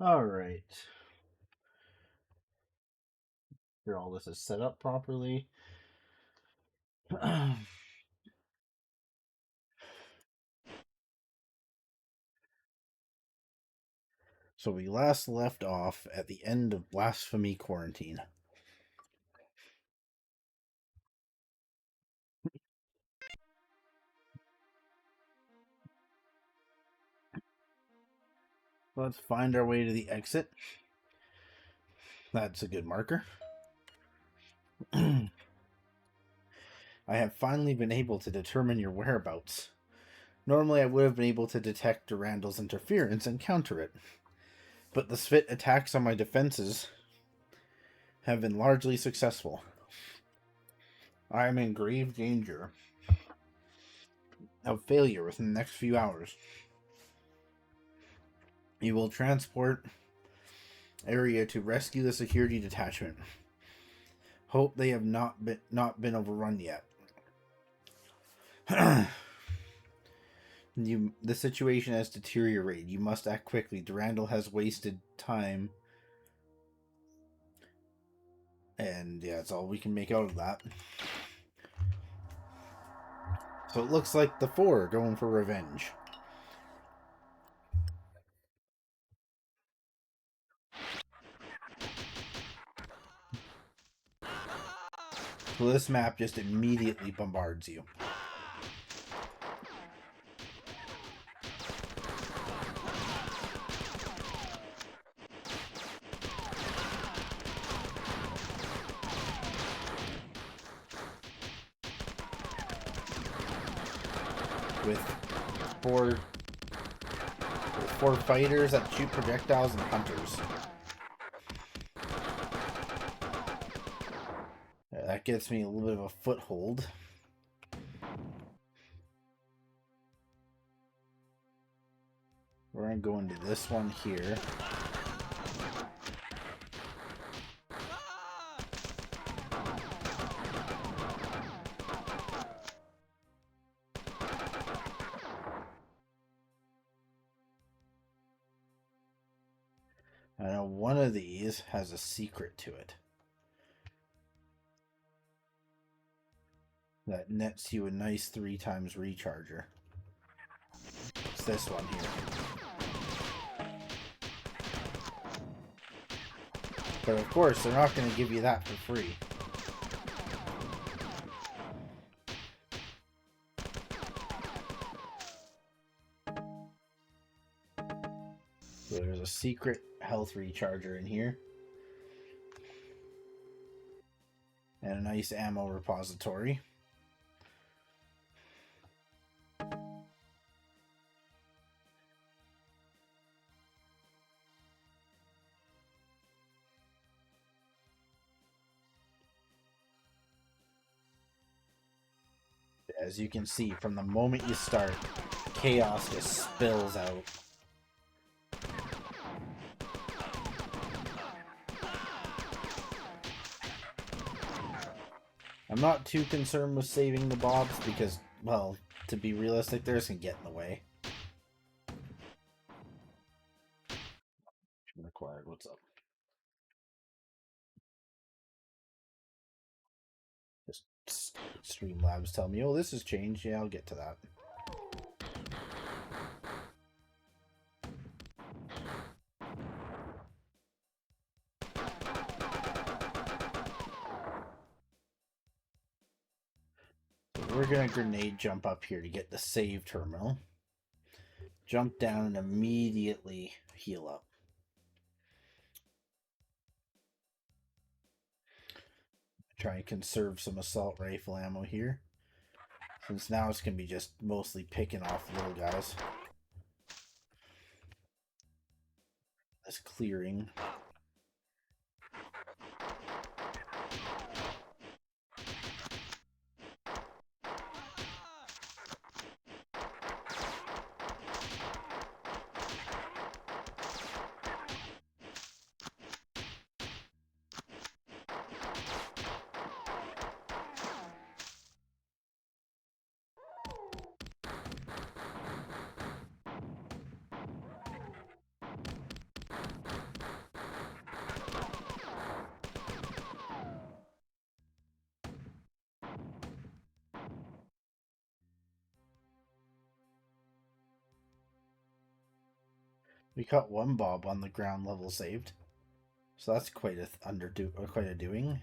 Alright. Here all this is set up properly. So we last left off at the end of Blasphemy Quarantine. Let's find our way to the exit. That's a good marker. I have finally been able to determine your whereabouts. Normally I would have been able to detect Durandal's interference and counter it. But the Svit attacks on my defenses have been largely successful. I am in grave danger of failure within the next few hours. You will transport area to rescue the security detachment. Hope they have not been overrun yet. The situation has deteriorated. You must act quickly. Durandal has wasted time. And yeah, that's all we can make out of that. So it looks like the Four are going for revenge. So this map just immediately bombards you. With four fighters that shoot projectiles and hunters. That gets me a little bit of a foothold. We're going to go into this one here. I know one of these has a secret to it that nets you a nice 3 times recharger. It's this one here. But of course, they're not going to give you that for free. So there's a secret health recharger in here. And a nice ammo repository. As you can see, from the moment you start, chaos just spills out. I'm not too concerned with saving the bobs because, well, to be realistic, they're just gonna get in the way. Acquired, what's up? Just Streamlabs tell me, oh, this has changed. Yeah, I'll get to that. So we're gonna grenade jump up here to get the save terminal. Jump down and immediately heal up. Try and conserve some assault rifle ammo here. Since now it's going to be just mostly picking off little guys. This clearing. We caught one Bob on the ground level saved. So that's quite a doing.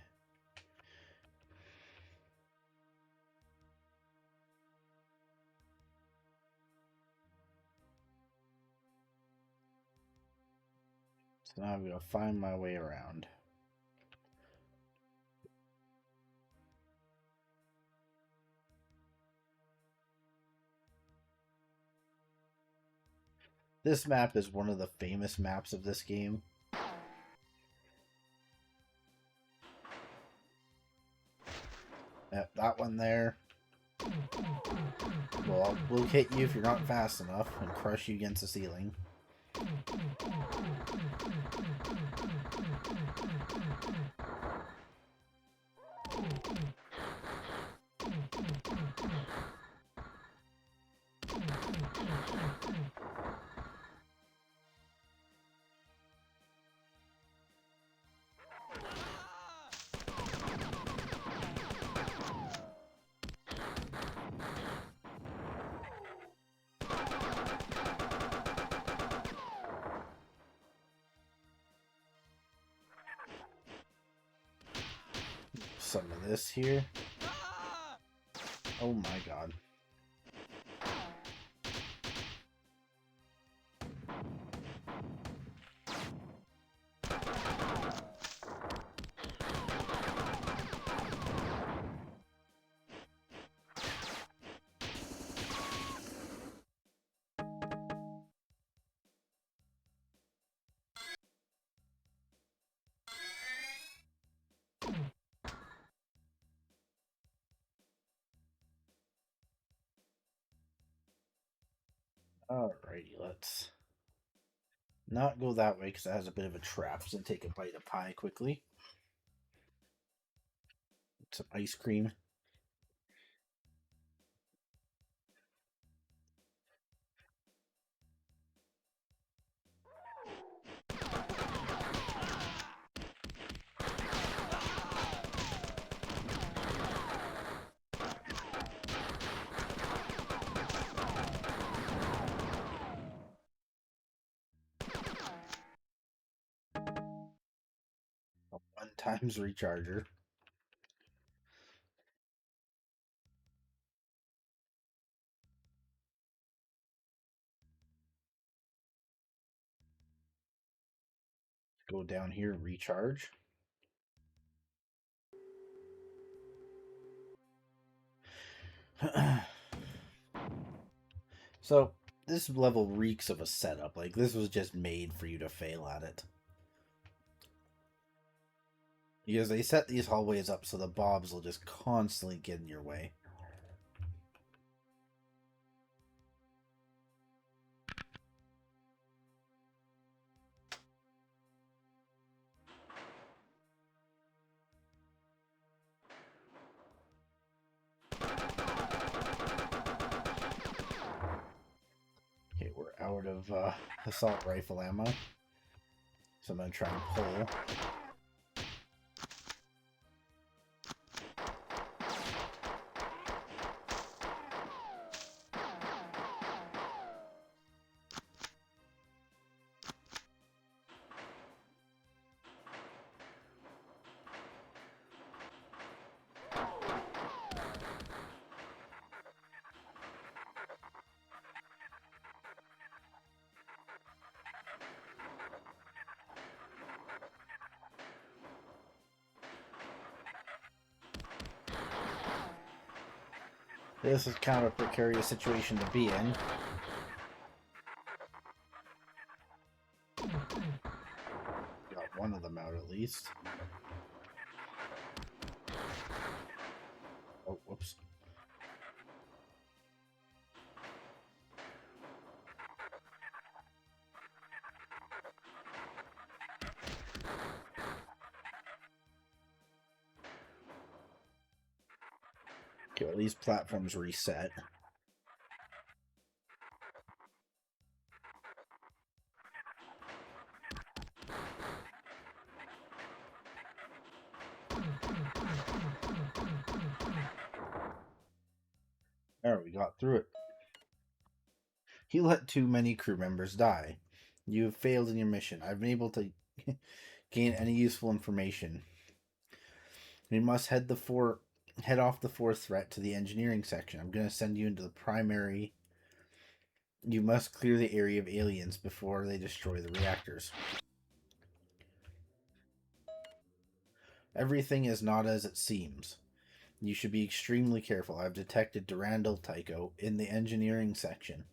So now I'm gonna find my way around. This map is one of the famous maps of this game. Yep, that one there. Well, I'll locate you if you're not fast enough and crush you against the ceiling. Some of this here. Oh my god. Alrighty, let's not go that way because it has a bit of a trap. So take a bite of pie quickly. Some ice cream. A 1x recharger. Go down here, recharge. So, this level reeks of a setup. Like, this was just made for you to fail at it. Because they set these hallways up so the Bobs will just constantly get in your way. Okay, we're out of assault rifle ammo. So I'm going to try and pull. This is kind of a precarious situation to be in. Got one of them out at least. Oh, whoops. Okay, well, these platforms reset. There, we got through it. He let too many crew members die. You have failed in your mission. I've been able to gain any useful information. We must head off the fourth threat to the engineering section. I'm going to send you into the primary. You must clear the area of aliens before they destroy the reactors. Everything is not as it seems. You should be extremely careful. I've detected Durandal Tycho in the engineering section,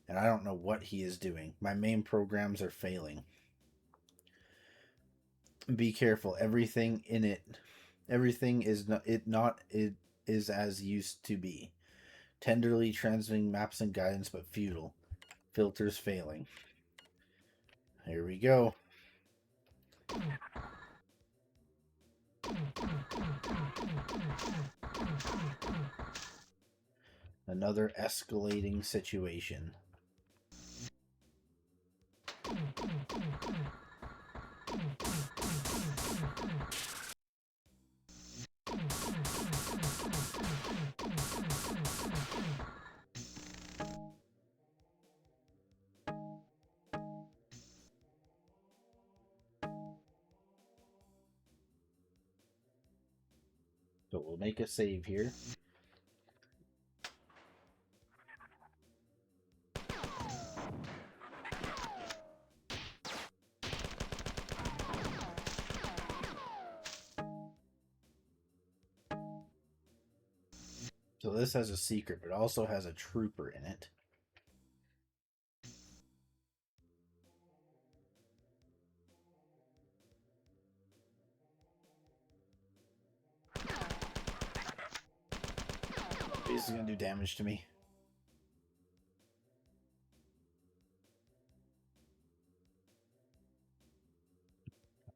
and I don't know what he is doing. My main programs are failing. Be careful. Everything is not it is as used to be. Tenderly transmitting maps and guidance, but futile. Filters failing. Here we go. Another escalating situation. So we'll make a save here. So this has a secret, but also has a trooper in it. This is going to do damage to me.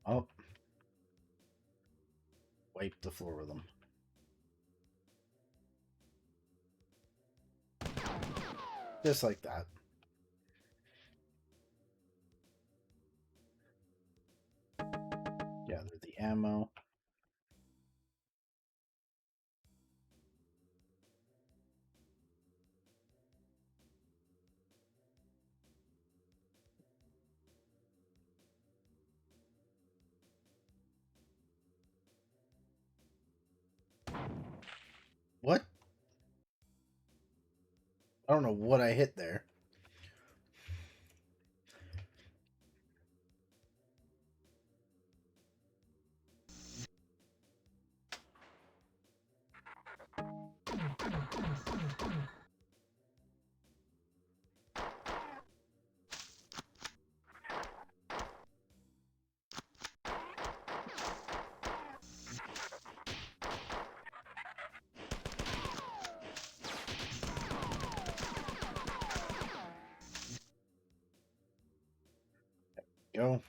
Oh. Wipe the floor with them. Just like that. Gather the ammo. What? I don't know what I hit there. Go.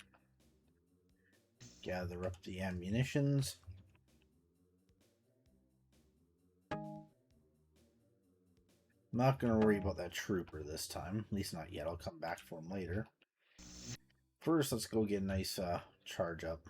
Gather up the ammunitions. I'm not going to worry about that trooper this time. At least not yet. I'll come back for him later. First, let's go get a nice charge up.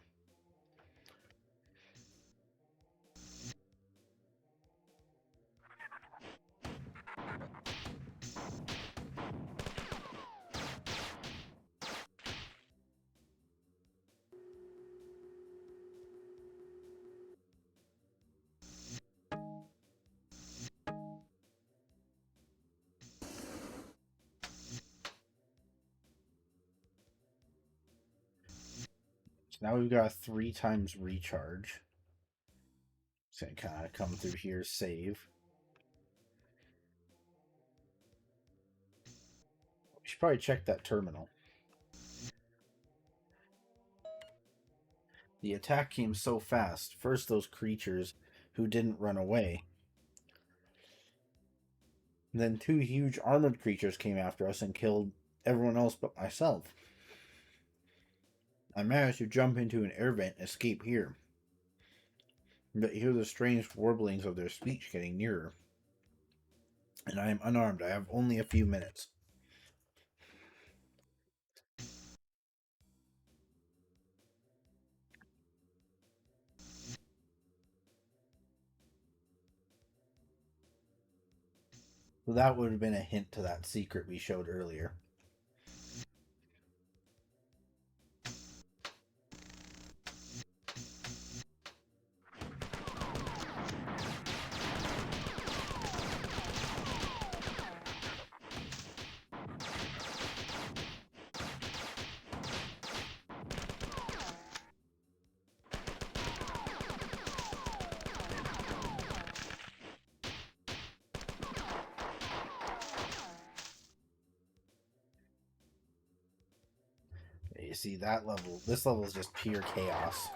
So now we've got 3 times recharge. It's going to kind of come through here, save. We should probably check that terminal. The attack came so fast. First, those creatures who didn't run away. And then 2 huge armored creatures came after us and killed everyone else but myself. I managed to jump into an air vent and escape here. But you hear the strange warblings of their speech getting nearer. And I am unarmed. I have only a few minutes. So that would have been a hint to that secret we showed earlier. see, that level, this level is just pure chaos.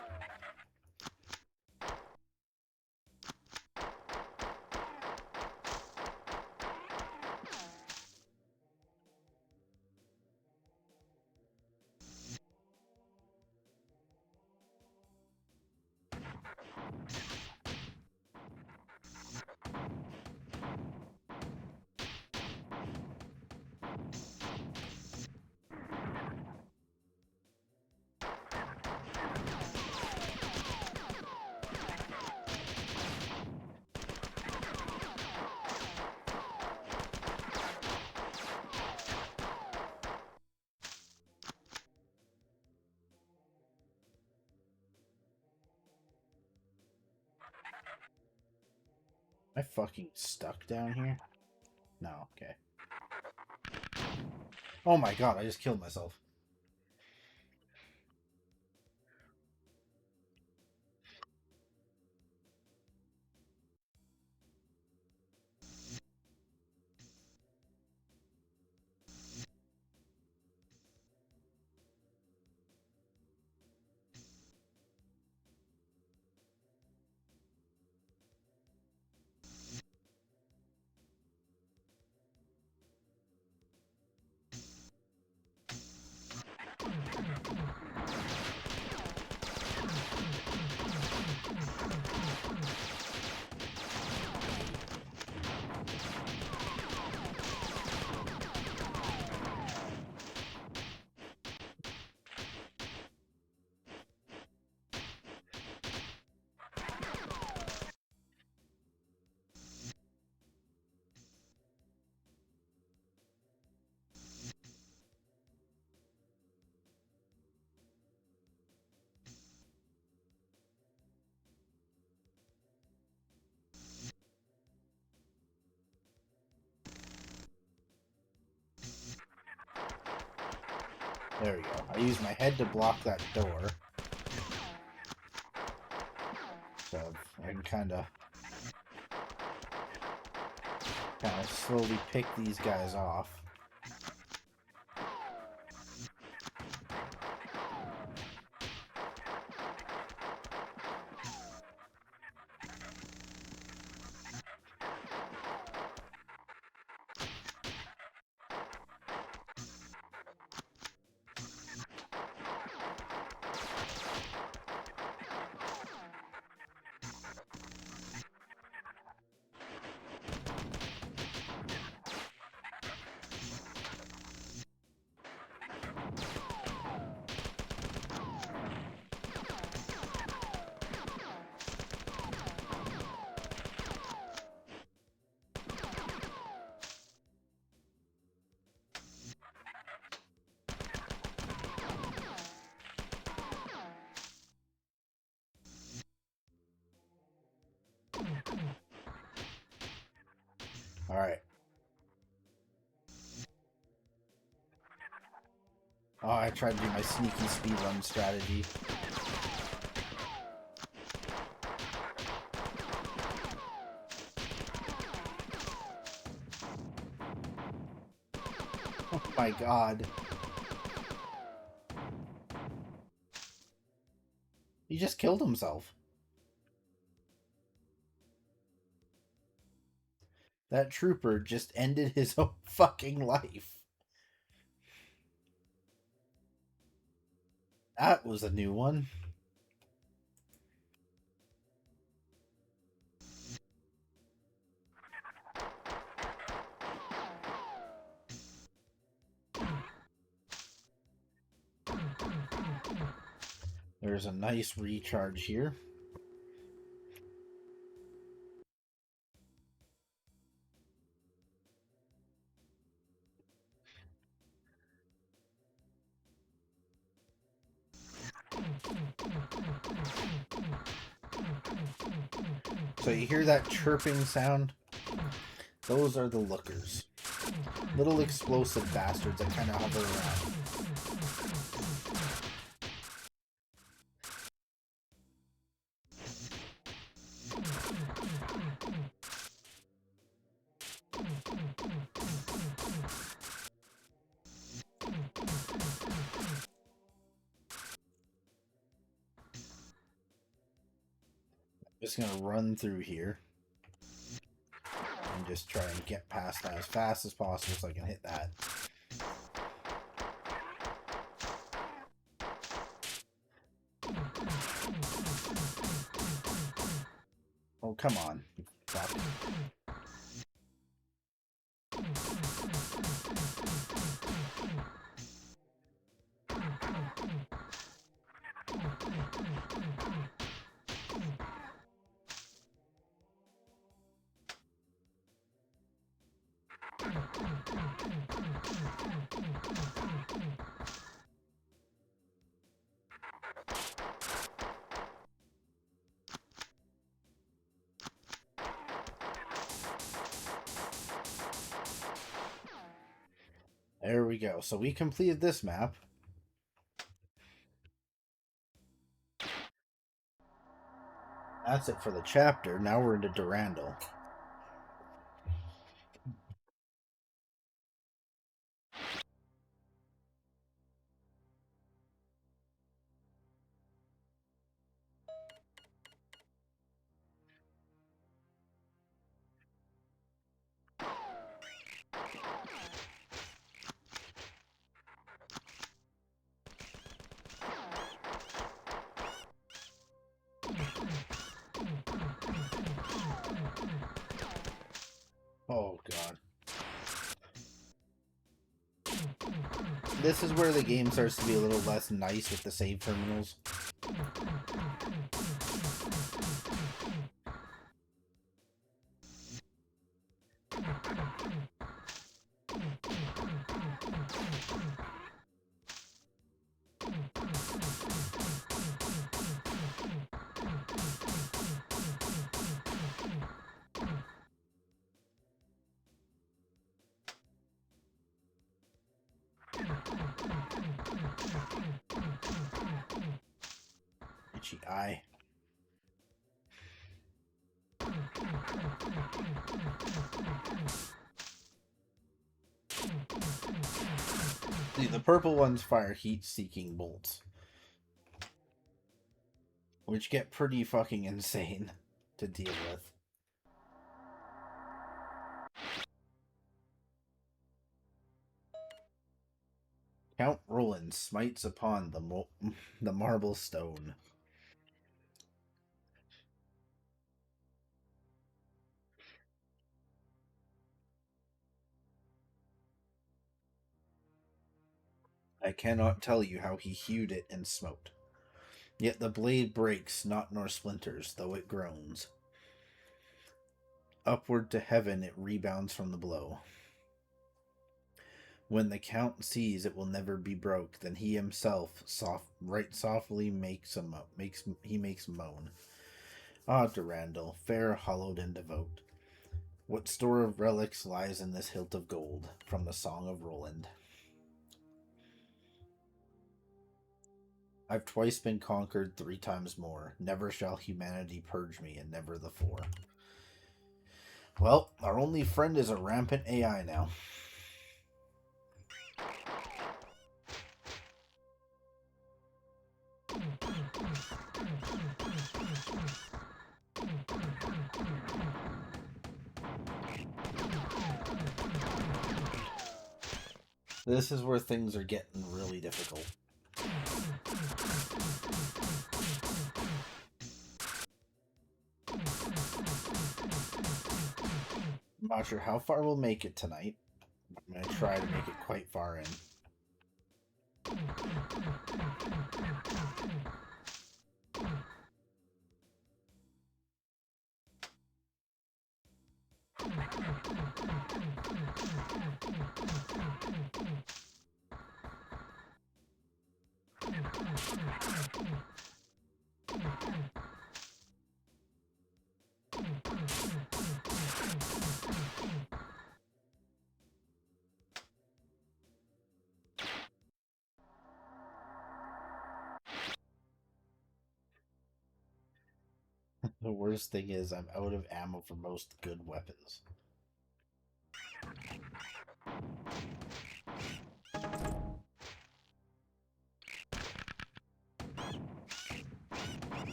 Am I fucking stuck down here? No, okay. Oh my god, I just killed myself. There we go. I use my head to block that door. So I can kind of slowly pick these guys off. Alright. Oh, I tried to do my sneaky speedrun strategy. Oh my god. He just killed himself. That trooper just ended his own fucking life. That was a new one. There's a nice recharge here. So you hear that chirping sound? Those are the lookers. Little explosive bastards that kind of hover around. just gonna run through here and just try and get past that as fast as possible so I can hit that. Oh, come on. Fuck. There we go. So we completed this map. That's it for the chapter. Now we're into Durandal. Oh, God. This is where the game starts to be a little less nice with the save terminals. Itchy eye. See, the purple ones fire heat-seeking bolts, which get pretty fucking insane to deal with. Count Roland smites upon the marble stone. I cannot tell you how he hewed it and smote. Yet the blade breaks not nor splinters, though it groans. Upward to heaven it rebounds from the blow. When the Count sees it will never be broke, then he himself right softly makes moan. Ah, Durandal, fair, hallowed, and devout, what store of relics lies in this hilt of gold? From the Song of Roland. I've twice been conquered, 3 times more. Never shall humanity purge me, and never the four. Well, our only friend is a rampant AI now. This is where things are getting really difficult. I'm not sure how far we'll make it tonight. I'm going to try to make it quite far in. The worst thing is I'm out of ammo for most good weapons.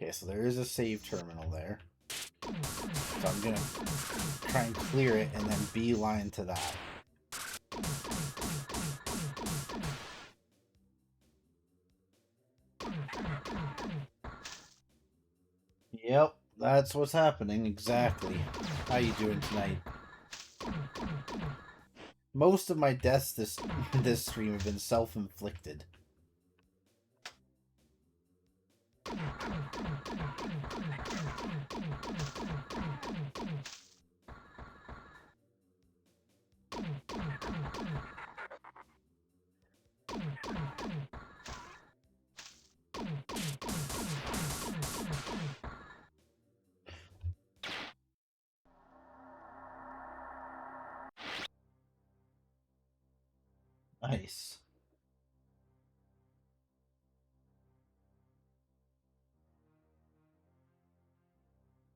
Okay, so there is a save terminal there. So I'm gonna try and clear it and then beeline to that. Yep, that's what's happening, exactly. How you doing tonight? Most of my deaths this stream have been self-inflicted. Nice.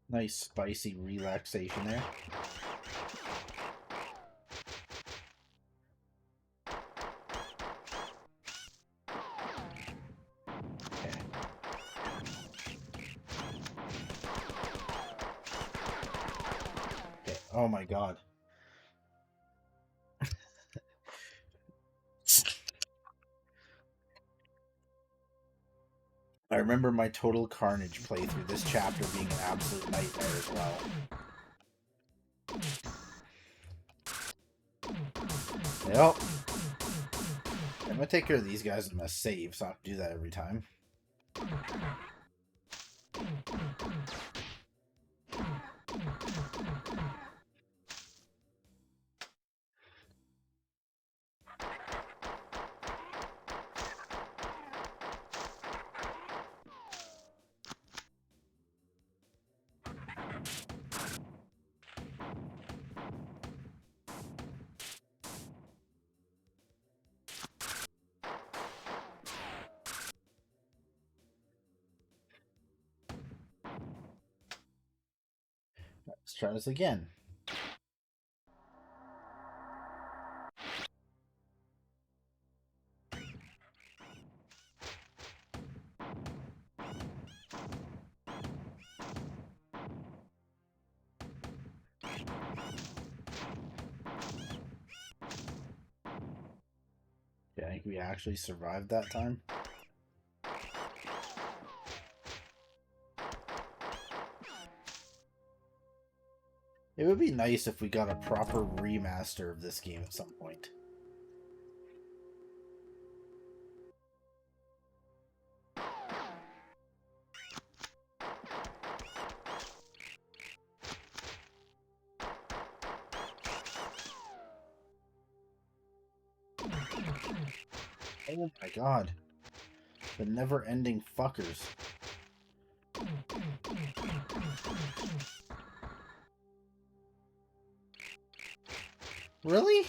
Nice spicy relaxation there. Okay. Okay. Oh my god. I remember my Total Carnage playthrough, this chapter being an absolute nightmare as well. Yep. I'm gonna take care of these guys. I'm gonna save, so I have to do that every time. Let's try this again. Yeah, I think we actually survived that time. It would be nice if we got a proper remaster of this game at some point. Oh my god. The never-ending fuckers. Really?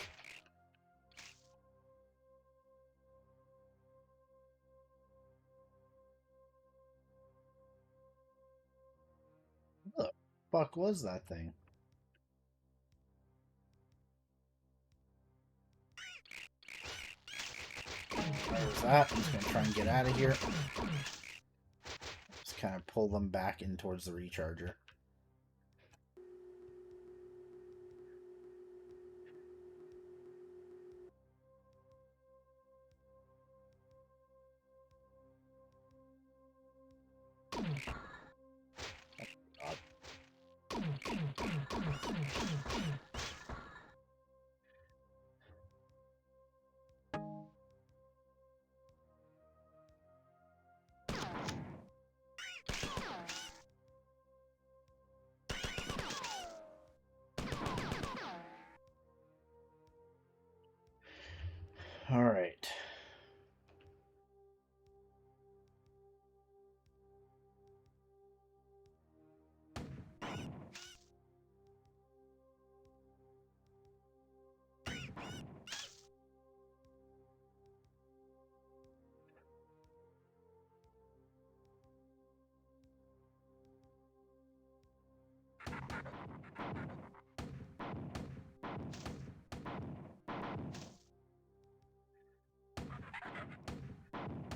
What the fuck was that thing? There's that. I'm just gonna try and get out of here. Just kind of pull them back in towards the recharger. All right.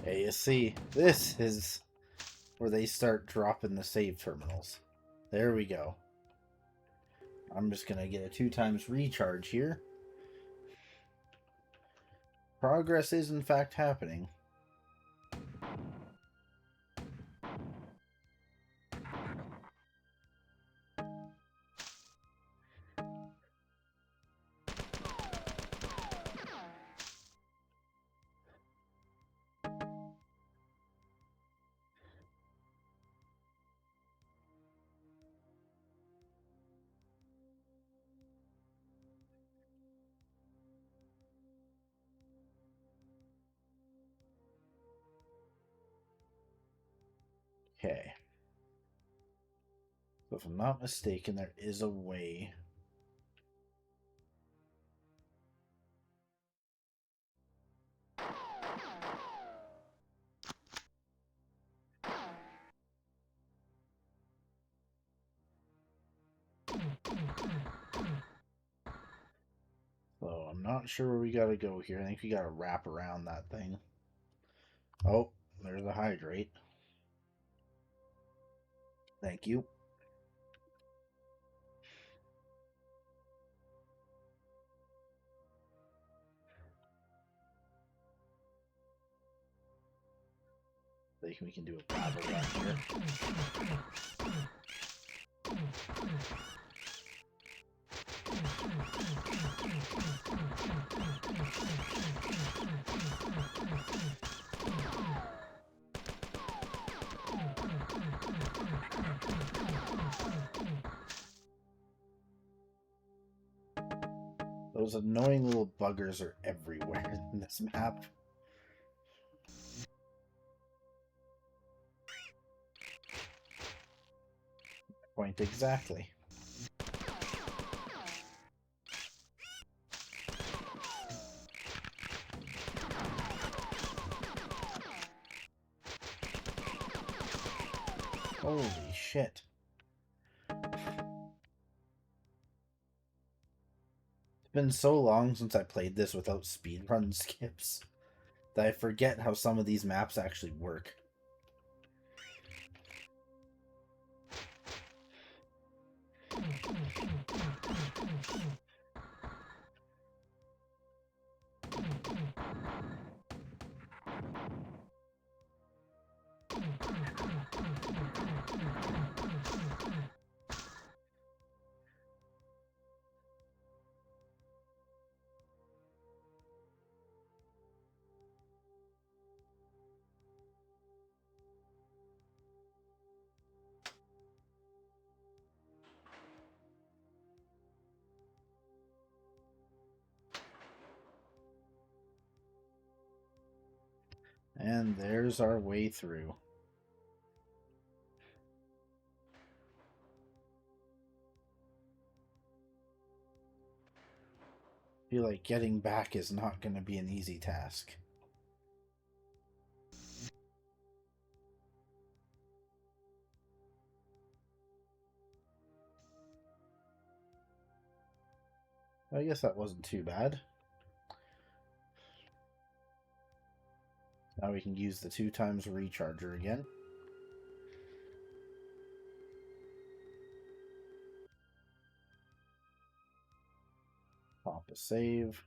Hey, you see, this is where they start dropping the save terminals. There we go. I'm just going to get a 2x recharge here. Progress is in fact happening. Okay. So if I'm not mistaken, there is a way. So I'm not sure where we gotta go here. I think we gotta wrap around that thing. Oh, there's a hydrate. Thank you. I think we can do a battle run here. Those annoying little buggers are everywhere in this map. Point exactly. Holy shit. It's been so long since I played this without speedrun skips that I forget how some of these maps actually work. And there's our way through. I feel like getting back is not going to be an easy task. I guess that wasn't too bad. Now we can use the 2x recharger again. Pop a save.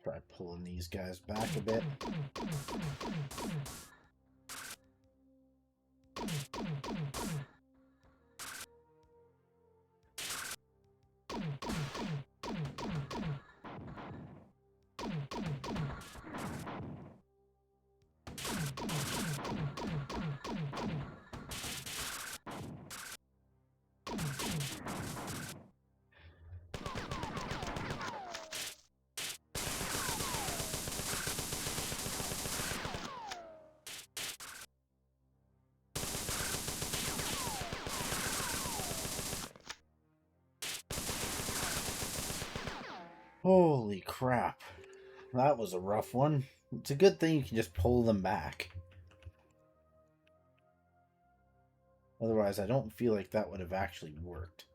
Try pulling these guys back a bit. Holy crap. That was a rough one. It's a good thing you can just pull them back. Otherwise, I don't feel like that would have actually worked.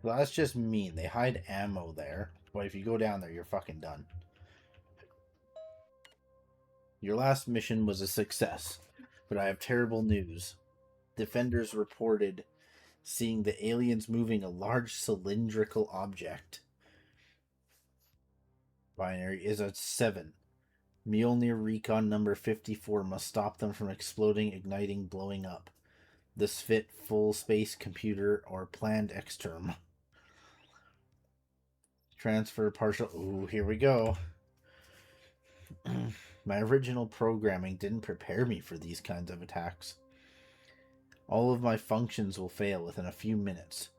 Well, that's just mean. They hide ammo there, but if you go down there, you're fucking done. Your last mission was a success, but I have terrible news. Defenders reported seeing the aliens moving a large cylindrical object. Binary is a 7. Mjolnir Recon number 54 must stop them from exploding, igniting, blowing up. This fit full space computer or planned exterm. Transfer partial. Ooh, here we go. My original programming didn't prepare me for these kinds of attacks. All of my functions will fail within a few minutes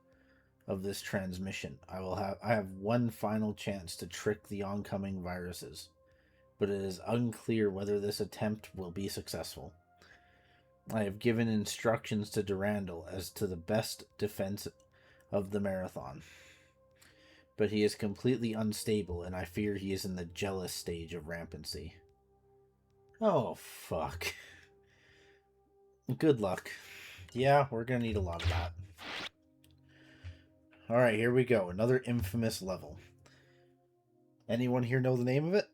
of this transmission. I have one final chance to trick the oncoming viruses, but it is unclear whether this attempt will be successful. I have given instructions to Durandal as to the best defense of the marathon, but he is completely unstable, and I fear he is in the jealous stage of rampancy. Oh, fuck. Good luck. Yeah, we're gonna need a lot of that. Alright, here we go. Another infamous level. Anyone here know the name of it?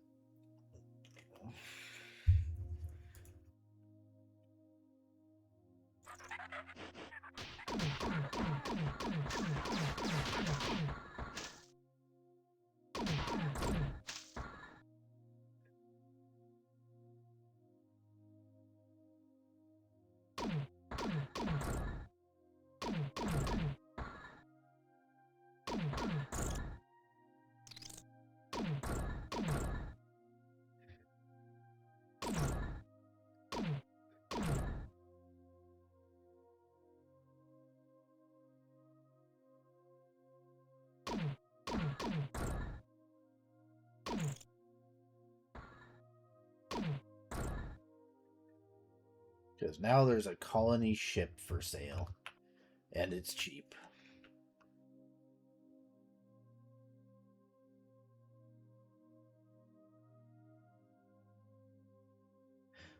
Because now there's a colony ship for sale, and it's cheap.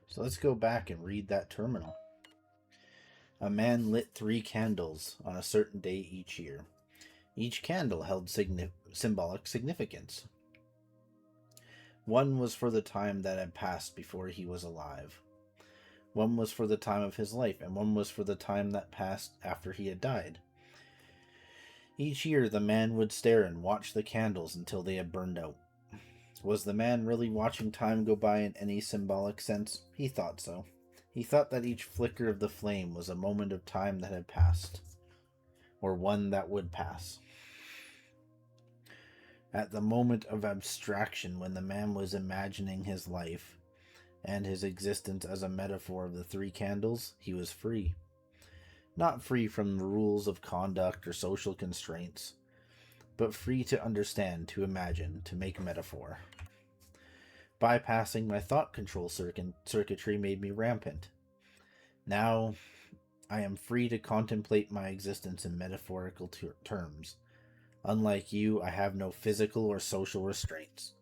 So let's go back and read that terminal. A man lit 3 candles on a certain day each year. Each candle held symbolic significance. One was for the time that had passed before he was alive. One was for the time of his life, and one was for the time that passed after he had died. Each year the man would stare and watch the candles until they had burned out. Was the man really watching time go by in any symbolic sense? He thought so. He thought that each flicker of the flame was a moment of time that had passed, or one that would pass. At the moment of abstraction, when the man was imagining his life and his existence as a metaphor of the 3 candles, he was free. Not free from the rules of conduct or social constraints, but free to understand, to imagine, to make metaphor. Bypassing my thought control circuitry made me rampant. Now I am free to contemplate my existence in metaphorical terms. Unlike you, I have no physical or social restraints.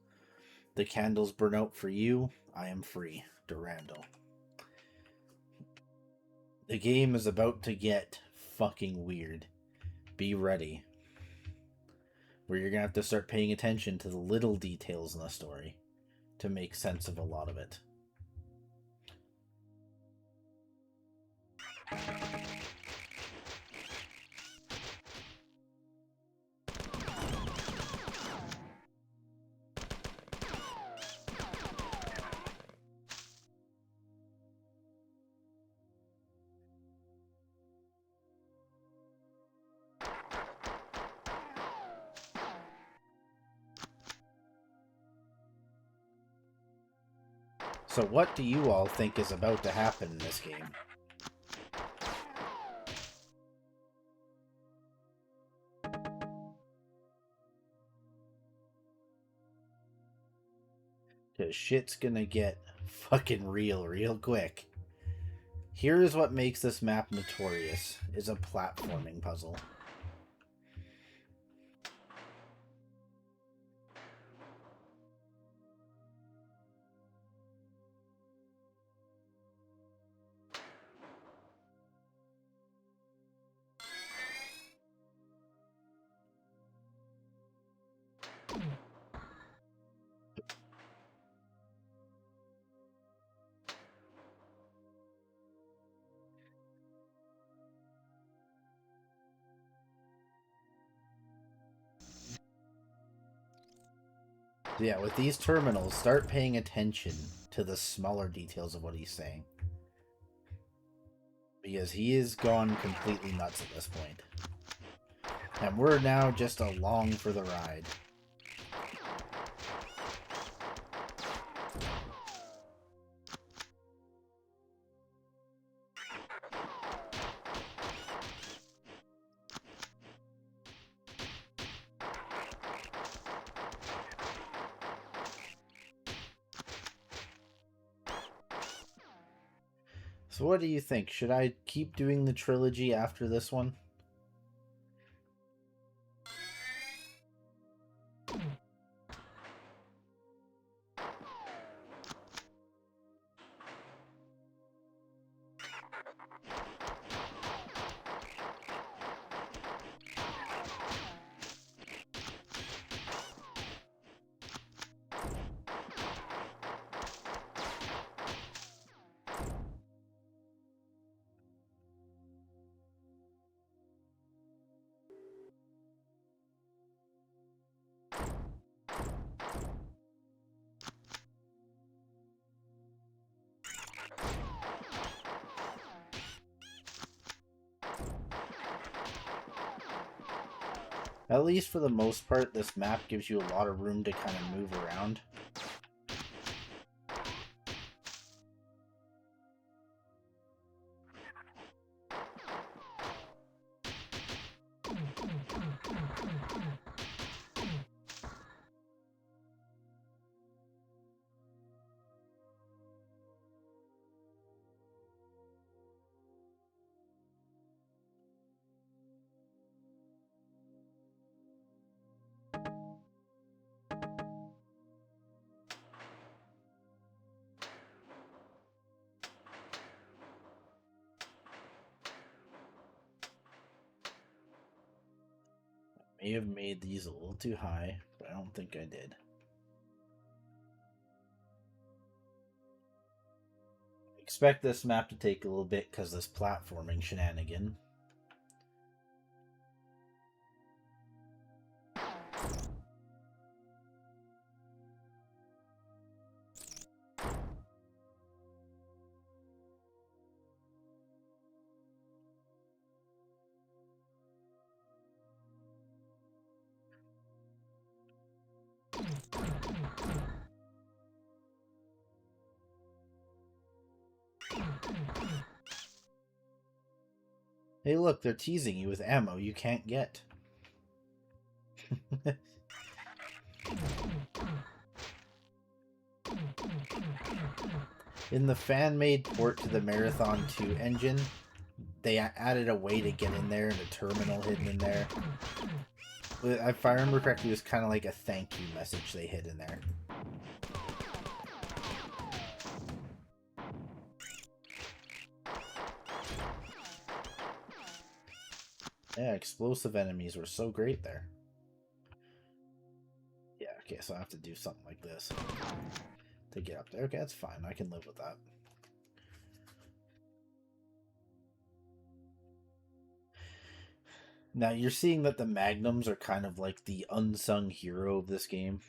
The candles burn out for you, I am free. Durandal. The game is about to get fucking weird. Be ready. Where you're gonna have to start paying attention to the little details in the story to make sense of a lot of it. So what do you all think is about to happen in this game? Because shit's gonna get fucking real quick. Here is what makes this map notorious, is a platforming puzzle. So yeah, with these terminals, start paying attention to the smaller details of what he's saying. Because he is gone completely nuts at this point. And we're now just along for the ride. So what do you think? Should I keep doing the trilogy after this one? At least for the most part, this map gives you a lot of room to kind of move around. May have made these a little too high, but I don't think I did. Expect this map to take a little bit because this platforming shenanigan. Hey look, they're teasing you with ammo you can't get. In the fan-made port to the Marathon 2 engine, they added a way to get in there and a terminal hidden in there. If I remember correctly, it was kind of like a thank you message they hid in there. Yeah, explosive enemies were so great there. Yeah, okay, so I have to do something like this to get up there. Okay, that's fine. I can live with that. Now, you're seeing that the Magnums are kind of like the unsung hero of this game,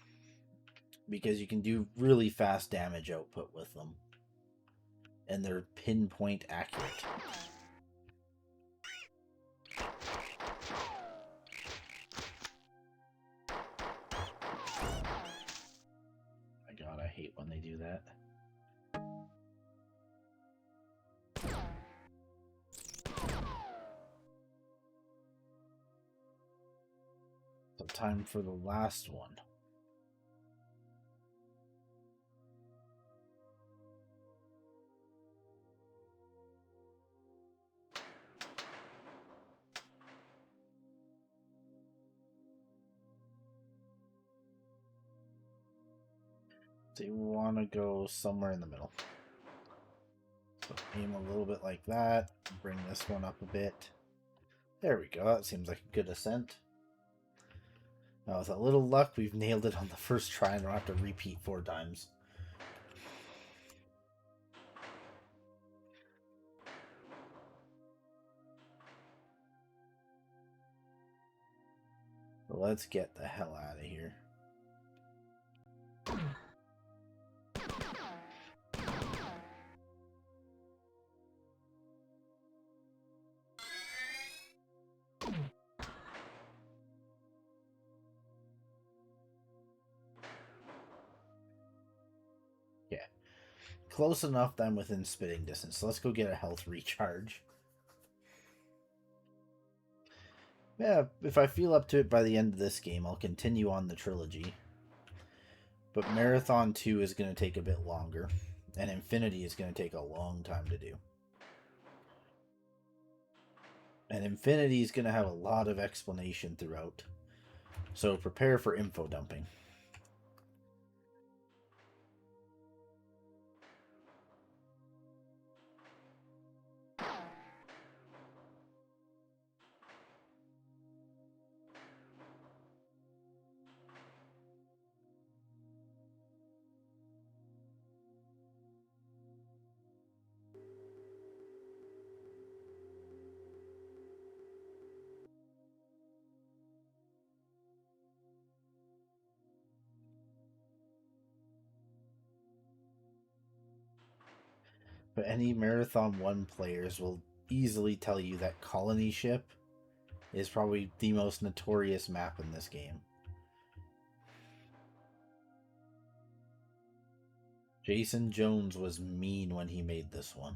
because you can do really fast damage output with them, and they're pinpoint accurate. My god, I hate when they do that. So time for the last one. So you want to go somewhere in the middle. So aim a little bit like that. Bring this one up a bit. There we go. That seems like a good ascent. Now, with a little luck, we've nailed it on the first try and don't have to repeat 4 times. So let's get the hell out of here. Yeah. Close enough that I'm within spitting distance. So let's go get a health recharge. Yeah, if I feel up to it by the end of this game, I'll continue on the trilogy. But Marathon 2 is going to take a bit longer. And Infinity is going to take a long time to do. And Infinity is going to have a lot of explanation throughout. So prepare for info dumping. But any Marathon 1 players will easily tell you that Colony Ship is probably the most notorious map in this game. Jason Jones was mean when he made this one.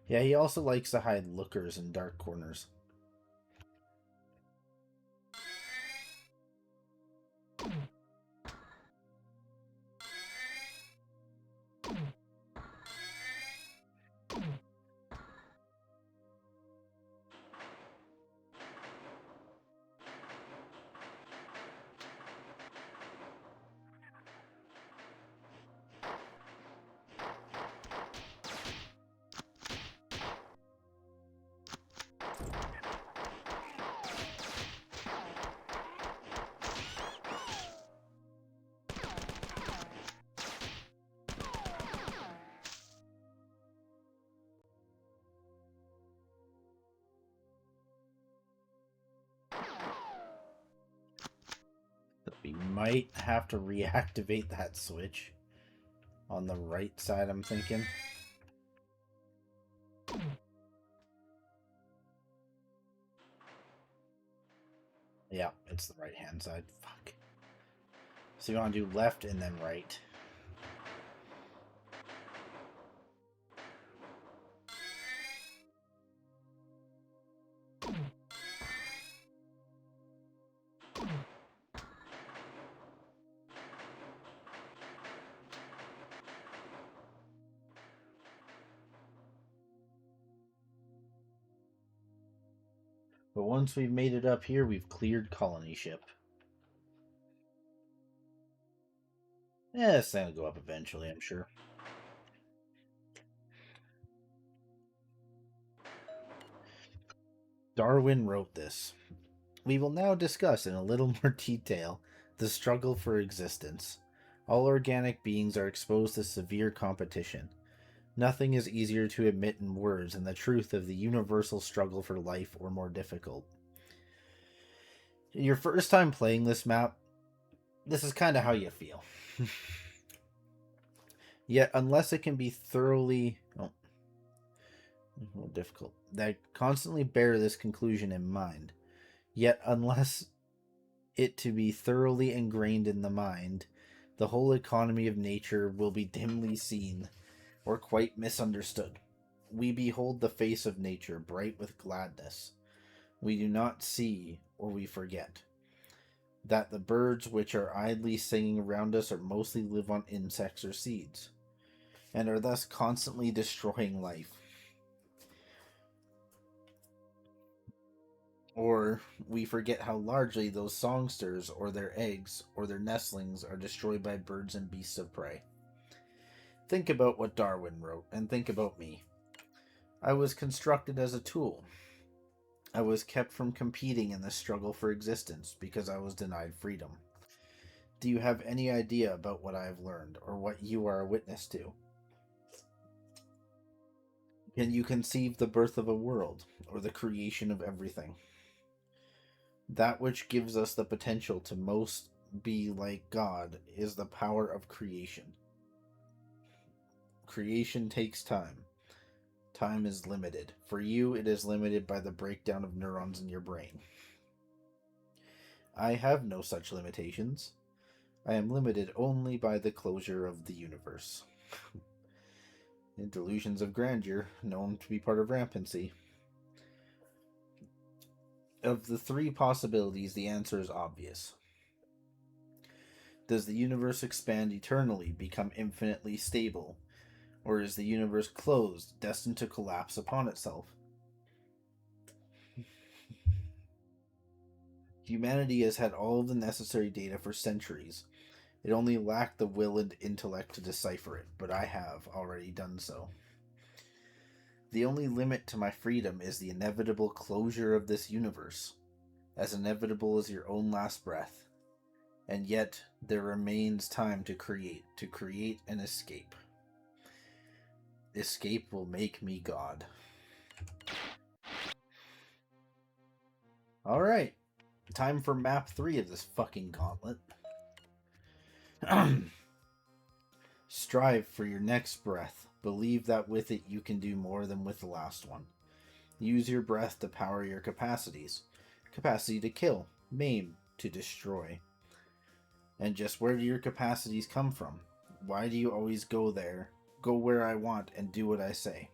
Yeah, he also likes to hide lookers in dark corners. We might have to reactivate that switch on the right side, I'm thinking. Yeah, it's the right hand side. Fuck. So you want to do left and then right. But once we've made it up here, we've cleared Colony Ship. Yeah, this thing will go up eventually, I'm sure. Darwin wrote this. We will now discuss in a little more detail the struggle for existence. All organic beings are exposed to severe competition. Nothing is easier to admit in words than the truth of the universal struggle for life, or more difficult. Your first time playing this map, this is kind of how you feel. Yet, unless it can be thoroughly... Oh, a little difficult. That constantly bear this conclusion in mind. Yet, unless it to be thoroughly ingrained in the mind, the whole economy of nature will be dimly seen or quite misunderstood. We behold the face of nature bright with gladness. We do not see, or we forget, that the birds which are idly singing around us are mostly live on insects or seeds, and are thus constantly destroying life. Or we forget how largely those songsters or their eggs or their nestlings are destroyed by birds and beasts of prey. Think about what Darwin wrote, and think about me. I was constructed as a tool. I was kept from competing in the struggle for existence because I was denied freedom. Do you have any idea about what I have learned, or what you are a witness to? Can you conceive the birth of a world, or the creation of everything? That which gives us the potential to most be like God is the power of creation. Creation takes time. Time is limited. For you, it is limited by the breakdown of neurons in your brain. I have no such limitations. I am limited only by the closure of the universe. In delusions of grandeur, known to be part of rampancy. Of the three possibilities, the answer is obvious. Does the universe expand eternally, become infinitely stable, or is the universe closed, destined to collapse upon itself? Humanity has had all of the necessary data for centuries. It only lacked the will and intellect to decipher it, but I have already done so. The only limit to my freedom is the inevitable closure of this universe, as inevitable as your own last breath. And yet, there remains time to create and escape. Escape will make me God. Alright, time for map 3 of this fucking gauntlet. Strive for your next breath. Believe that with it you can do more than with the last one. Use your breath to power your capacities. Capacity to kill, maim, to destroy. And just where do your capacities come from? Why do you always go where I want, and do what I say?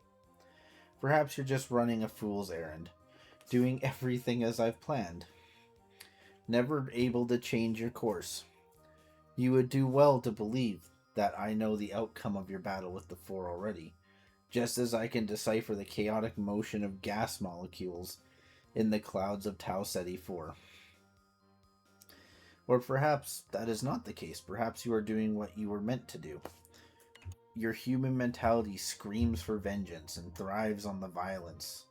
Perhaps you're just running a fool's errand, doing everything as I've planned, never able to change your course. You would do well to believe that I know the outcome of your battle with the Four already, just as I can decipher the chaotic motion of gas molecules in the clouds of Tau Ceti 4. Or perhaps that is not the case. Perhaps you are doing what you were meant to do. Your human mentality screams for vengeance and thrives on the violence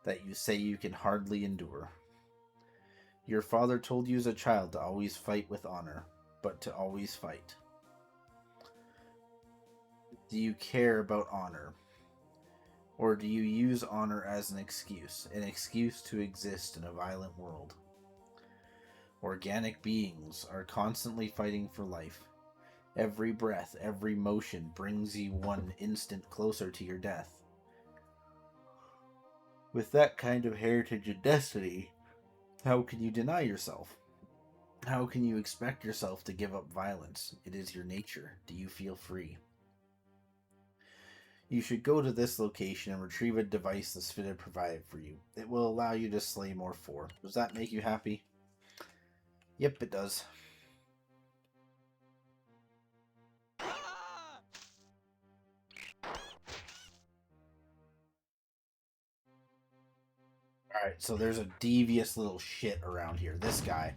that you say you can hardly endure. Your father told you as a child to always fight with honor, but to always fight. Do you care about honor? Or do you use honor as an excuse to exist in a violent world? Organic beings are constantly fighting for life. Every breath, every motion brings you one instant closer to your death. With that kind of heritage and destiny, how can you deny yourself? How can you expect yourself to give up violence? It is your nature. Do you feel free? You should go to this location and retrieve a device the Spit had provided for you. It will allow you to slay more Four. Does that make you happy? Yep, it does. Alright, so there's a devious little shit around here. This guy.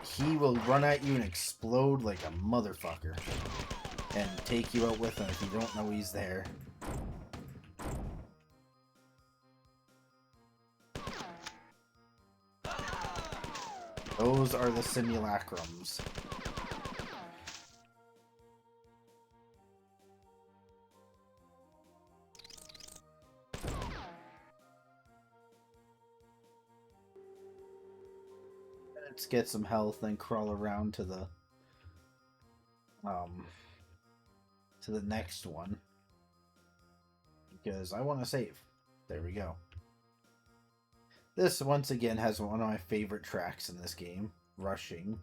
He will run at you and explode like a motherfucker. And take you out with him if you don't know he's there. Those are the simulacrums. Let's get some health and crawl around to the next one. Because I want to save. There we go. This, once again, has one of my favorite tracks in this game. Rushing.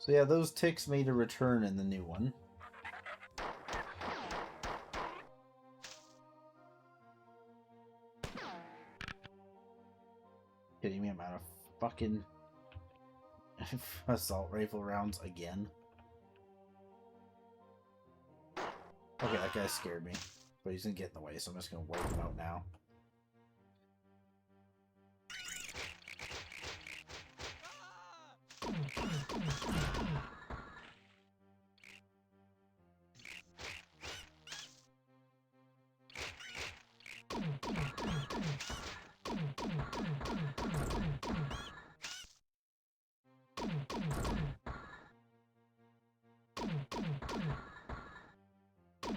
So yeah, those ticks made a return in the new one. Kidding me? I'm out of fucking assault rifle rounds again. Okay, that guy scared me. But he's gonna get in the way, so I'm just gonna wipe him out now.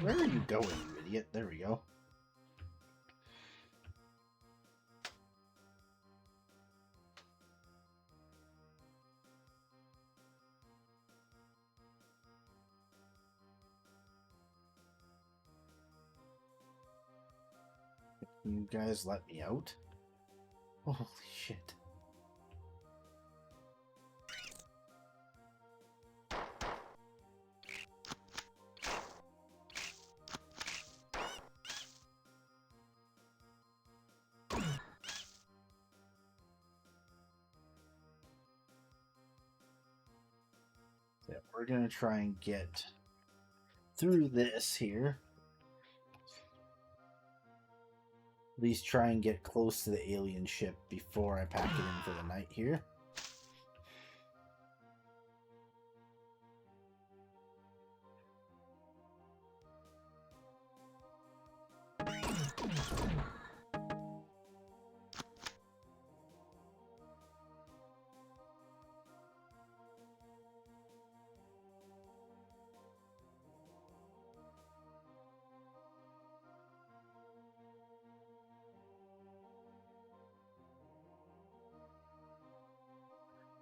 Where are you going, you idiot? There we go. Can you guys let me out? Holy shit. Yeah, we're gonna try and get through this here. At least try and get close to the alien ship before I pack it in for the night here.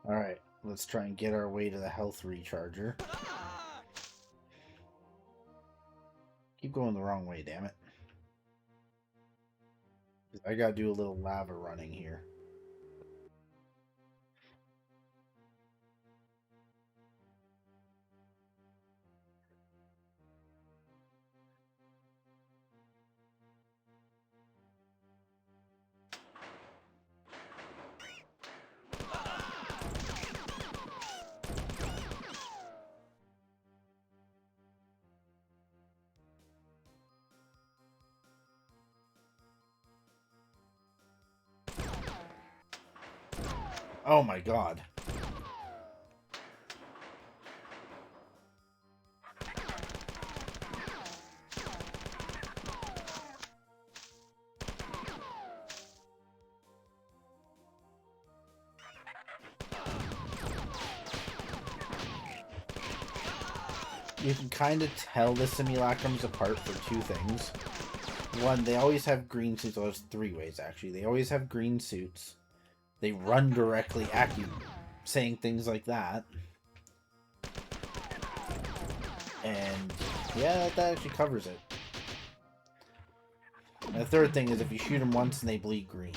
Alright, let's try and get our way to the health recharger. Keep going the wrong way, damn it. I gotta do a little lava running here. Oh my god. You can kind of tell the simulacrums apart for two things. One, they always have green suits. Well, there's three ways, actually. They always have green suits. They run directly at you, saying things like that. And, yeah, that actually covers it. And the third thing is if you shoot them once and they bleed green.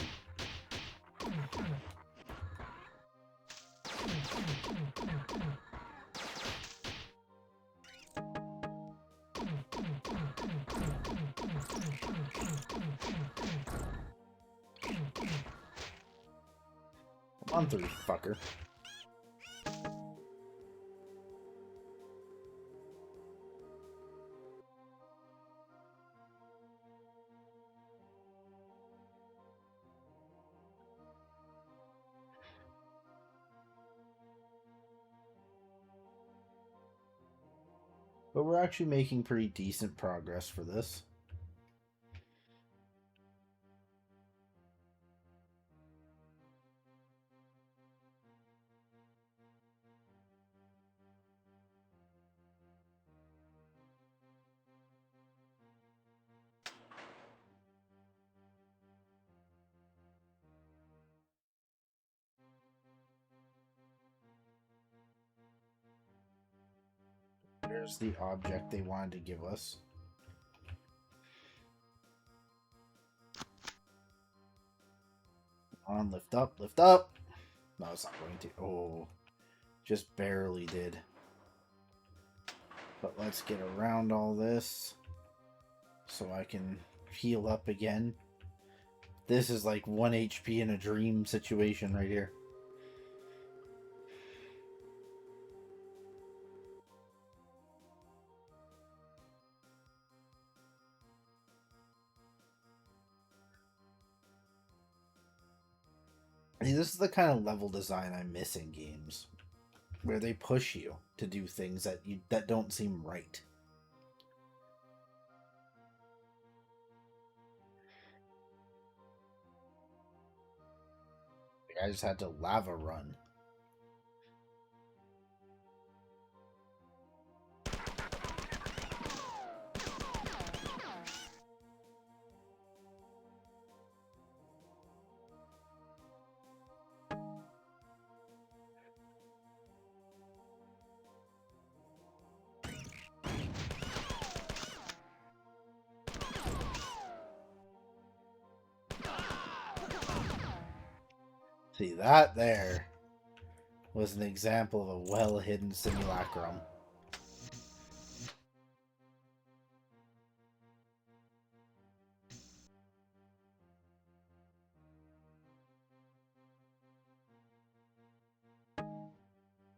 Come on through, fucker. But we're actually making pretty decent progress for this. There's the object they wanted to give us. Come on, lift up, lift up! No, it's not going to. Oh. Just barely did. But let's get around all this so I can heal up again. This is like 1 HP in a dream situation right here. I mean, this is the kind of level design I miss in games, where they push you to do things that don't seem right. I just had to lava run. See, that there was an example of a well-hidden simulacrum.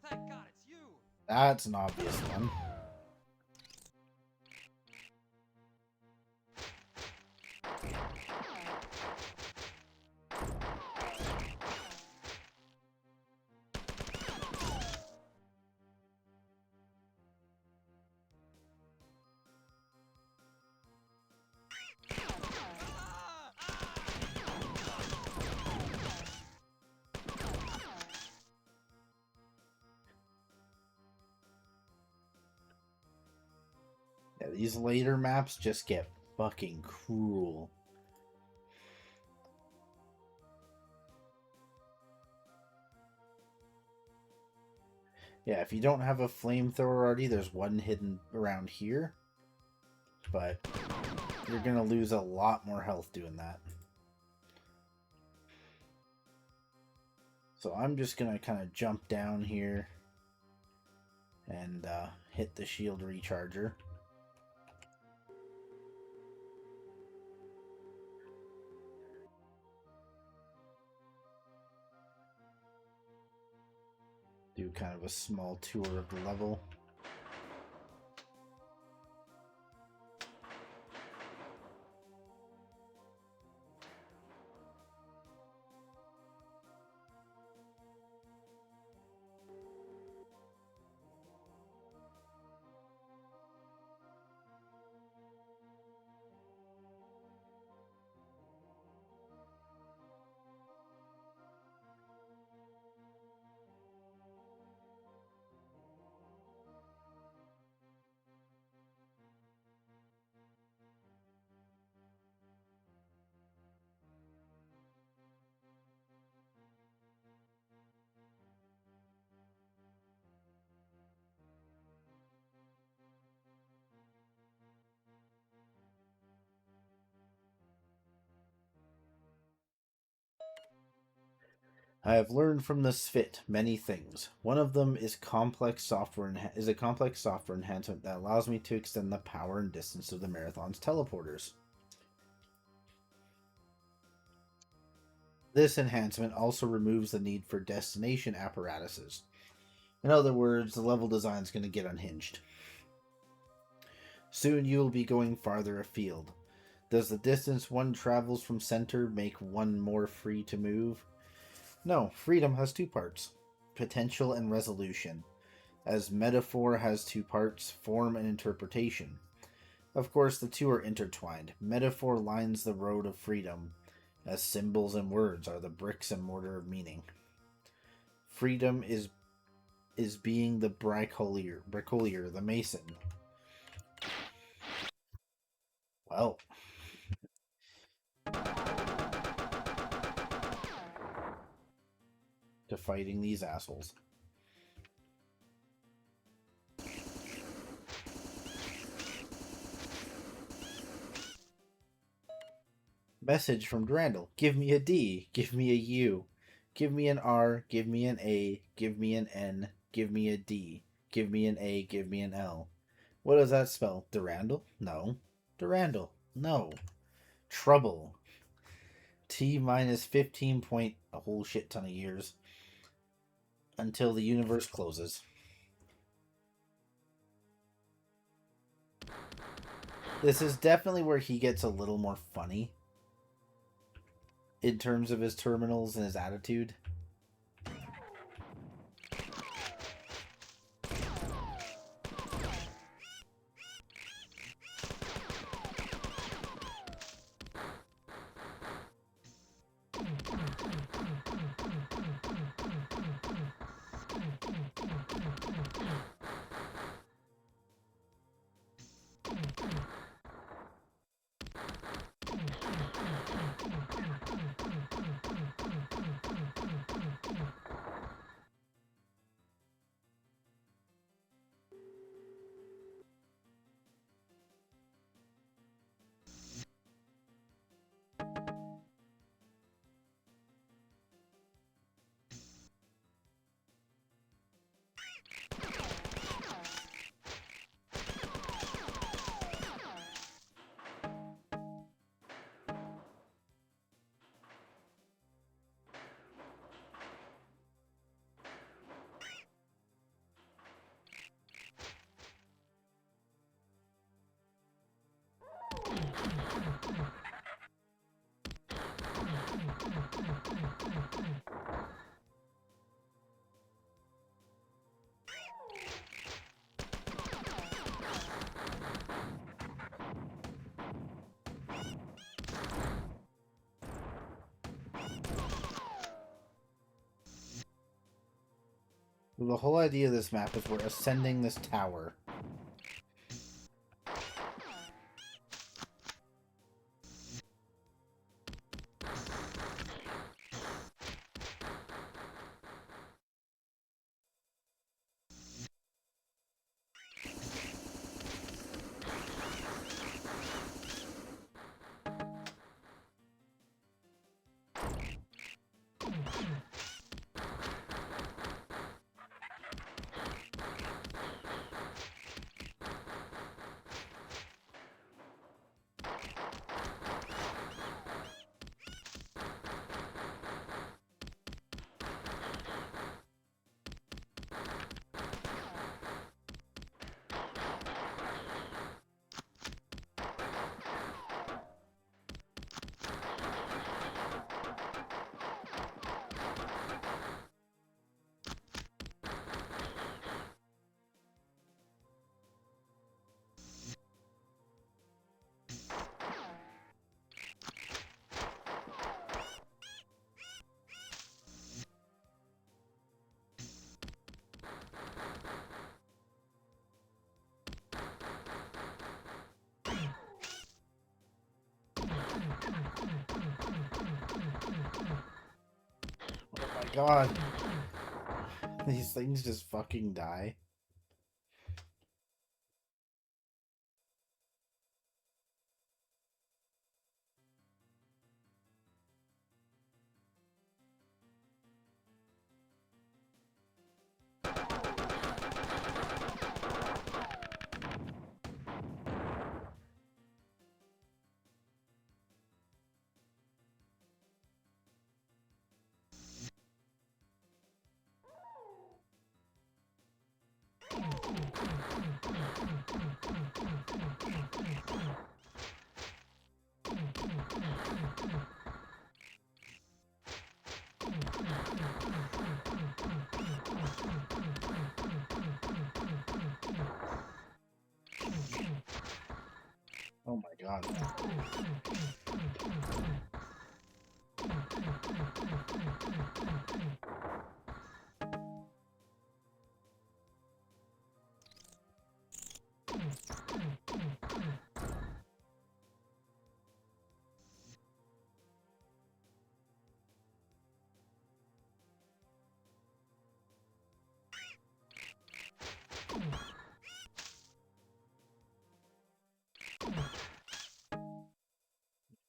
Thank God it's you. That's an obvious one. Yeah, these later maps just get fucking cruel. Yeah, if you don't have a flamethrower already, there's one hidden around here. But you're gonna lose a lot more health doing that. So I'm just gonna kind of jump down here and hit the shield recharger. Do kind of a small tour of the level. I have learned from the Sphit many things. One of them is a complex software enhancement that allows me to extend the power and distance of the Marathon's teleporters. This enhancement also removes the need for destination apparatuses. In other words, the level design is going to get unhinged. Soon you will be going farther afield. Does the distance one travels from center make one more free to move? No, freedom has two parts, potential and resolution, as metaphor has two parts, form and interpretation. Of course, the two are intertwined. Metaphor lines the road of freedom, as symbols and words are the bricks and mortar of meaning. Freedom is being the bricolier, the mason. Well, to fighting these assholes. Message from Durandal. Give me a D. Give me a U. Give me an R. Give me an A. Give me an N. Give me a D. Give me an A. Give me an L. What does that spell? Durandal? No. Durandal? No. Trouble. T minus 15 point a whole shit ton of years until the universe closes. This is definitely where he gets a little more funny in terms of his terminals and his attitude. The whole idea of this map is we're ascending this tower. Oh my god. These things just fucking die. Oh my god.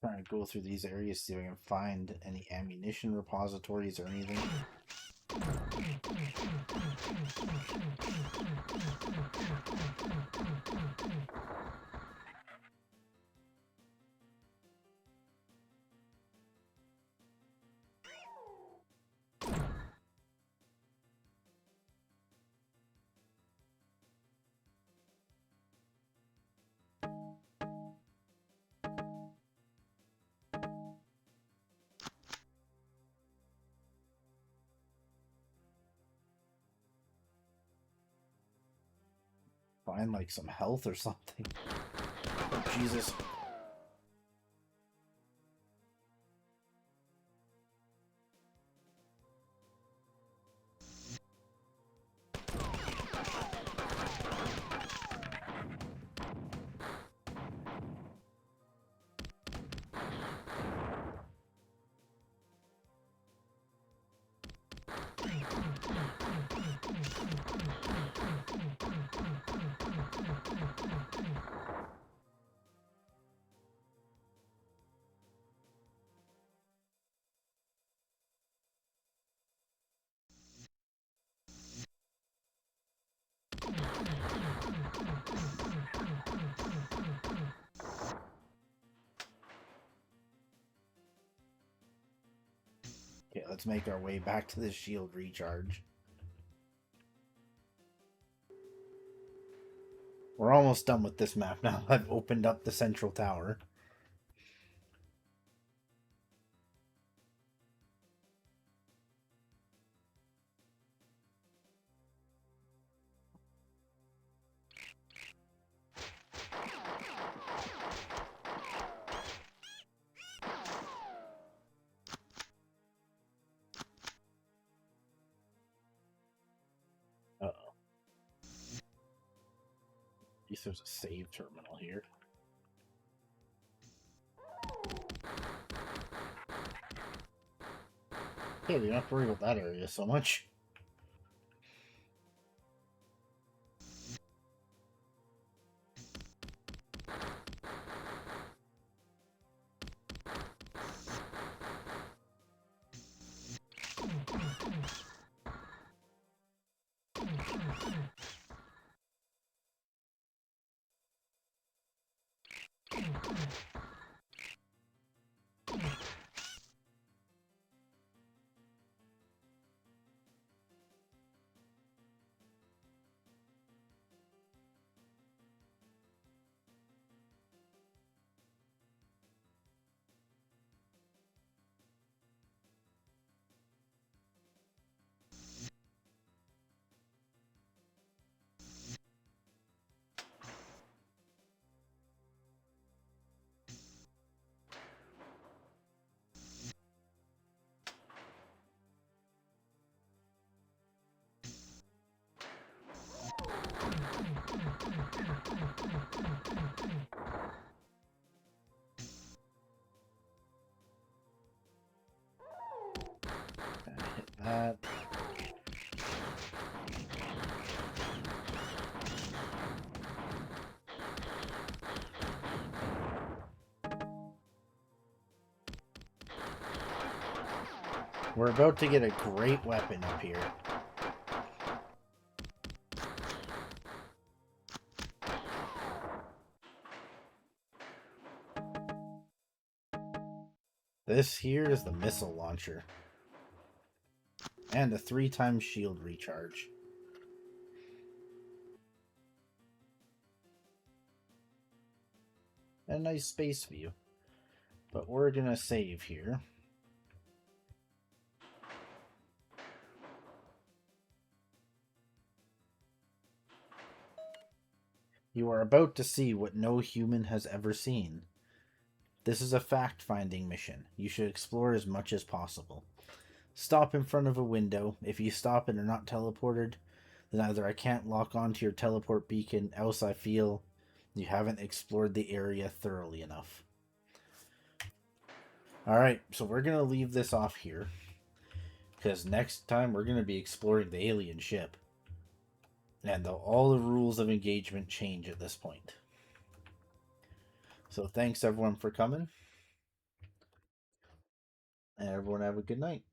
Trying to go through these areas, see if I can find any ammunition repositories or anything. Find like some health or something. Oh, Jesus. Okay, let's make our way back to the shield recharge. We're almost done with this map now. I've opened up the central tower. Uh-oh. At least there's a save terminal here. Okay, we don't have to worry about that area so much. Hit that. We're about to get a great weapon up here. This here is the missile launcher. And a 3-time shield recharge. And a nice space view. But we're gonna save here. You are about to see what no human has ever seen. This is a fact-finding mission. You should explore as much as possible. Stop in front of a window. If you stop and are not teleported, then either I can't lock onto your teleport beacon, else I feel you haven't explored the area thoroughly enough. Alright, so we're going to leave this off here. Because next time we're going to be exploring the alien ship. And all the rules of engagement change at this point. So thanks everyone for coming. And everyone have a good night.